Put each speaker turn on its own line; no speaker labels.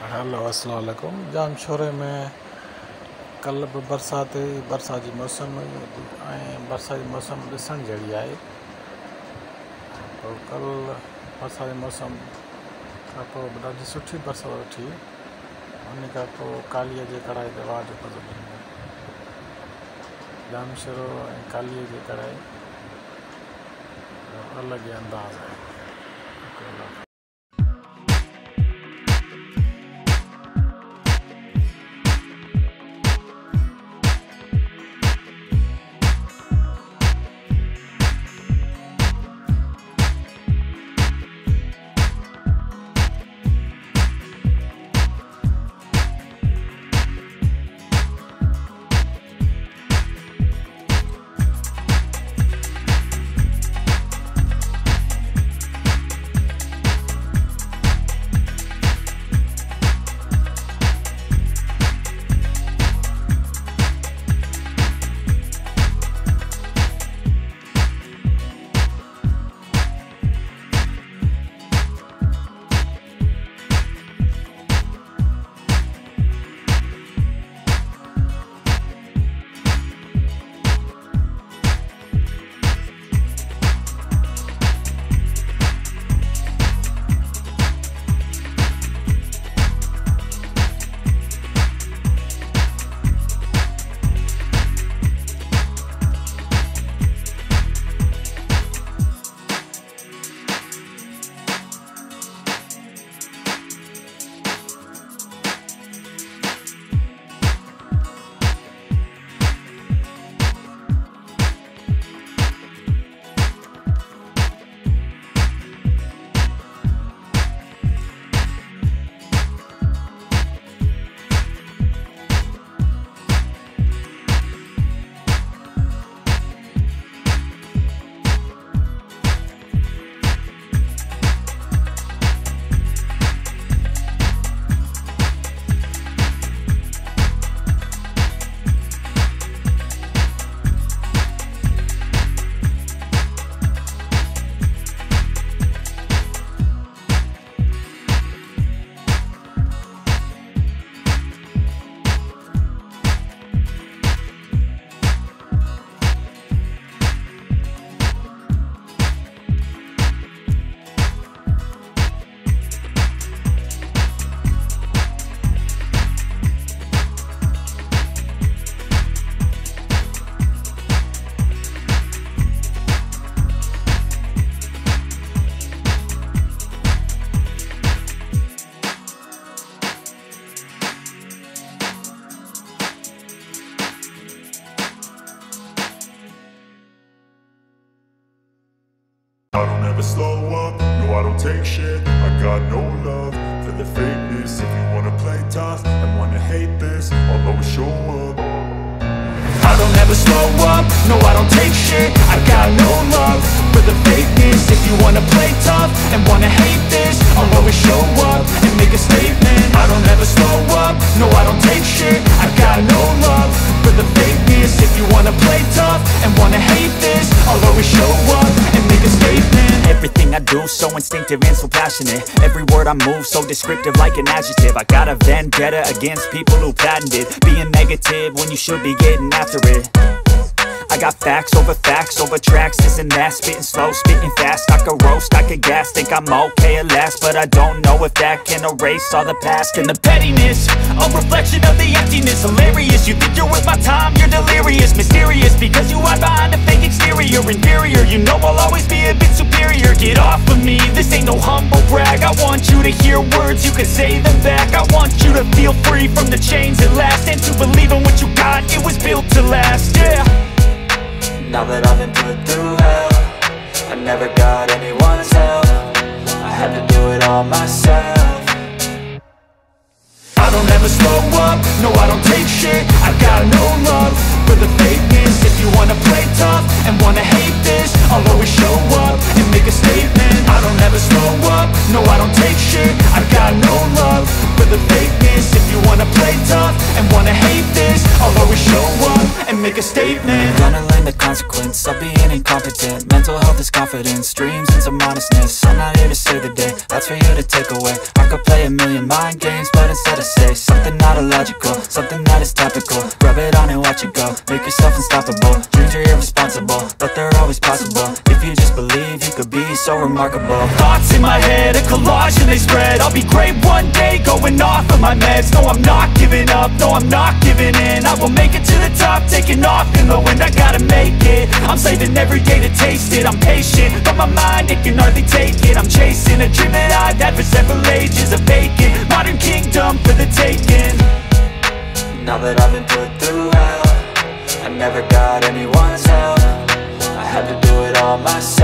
Hello अस्सलाम वालेकुम। जामशोरे में कल भी बरसात हुई, बरसात जी मौसम हुई ऐं बरसात जी मौसम ॾिसण जहिड़ी आहे। पोइ कल बरसात जे मौसम खां पोइ ॾाढी सुठी बरसात थी। उन खां पोइ कालीअ जे कढ़ाई ते वाट नज़र ईंदी। जामशोरो ऐं कालीअ जी कढ़ाई अलॻि ई अंदाज़ आहे।
I don't ever slow up, no I don't take shit. I got no love for the fakeness. If you wanna play tough and wanna hate this, I'll always show up.
I don't ever slow up, no I don't take shit. I got no love for the fakeness. If you wanna play tough and wanna hate this, I'll always show up and make a statement. I don't ever slow up, no I don't take shit. I got no love for the fakeness. If you wanna play tough and wanna hate this, I'll always show up and make a statement.
Everything I do so instinctive and so passionate. Every word I move so descriptive like an adjective. I got a vendetta against people who patented being negative when you should be getting after it. I got facts over tracks, this and that. Spitting slow, spitting fast. I could roast, I could gas. Think I'm okay at last, but I don't know if that can erase all the past.
And the pettiness, a reflection of the emptiness. Hilarious, you think you're worth my time, you're delirious. Mysterious, because you hide behind a fake exterior. Inferior, you know I'll always be a bit superior. Get off of me, this ain't no humble brag. I want you to hear words, you can say them back. I want you to feel free from the chains at last, and to believe in what you got, it was built to last, yeah.
Now that I've been put through hell, I never got anyone's help. I had to do it all myself.
I don't ever slow up, no I don't take shit. I got no love for the fakeness. If you wanna play tough and wanna hate this, I'll always show up and make a statement. I don't ever slow up, no I don't take shit. I got no love for the fakeness. If you wanna play tough and wanna hate this, I'll always show up and and make a statement.
Gonna learn the consequence of being incompetent. Mental health is confidence, dreams and some honestness. I'm not here to save the day, that's for you to take away. I could play a million mind games, but instead I say something not illogical, something that is topical. Rub it on and watch it go, make yourself unstoppable. Dreams are irresponsible, but they're always possible. If you just believe, you could be so remarkable.
Thoughts in my head, a collage and they spread. I'll be great one day, going off of my meds. No, I'm not giving up, no, I'm not giving in. I will make it to the top, taking off in the wind. I gotta make it, I'm saving every day to taste it. I'm patient, but my mind, it can hardly take it. I'm chasing a dream that I've had for several ages. A vacant, modern kingdom for the taking.
Now that I've been put through hell, I never got anyone's help. I had to do it all myself.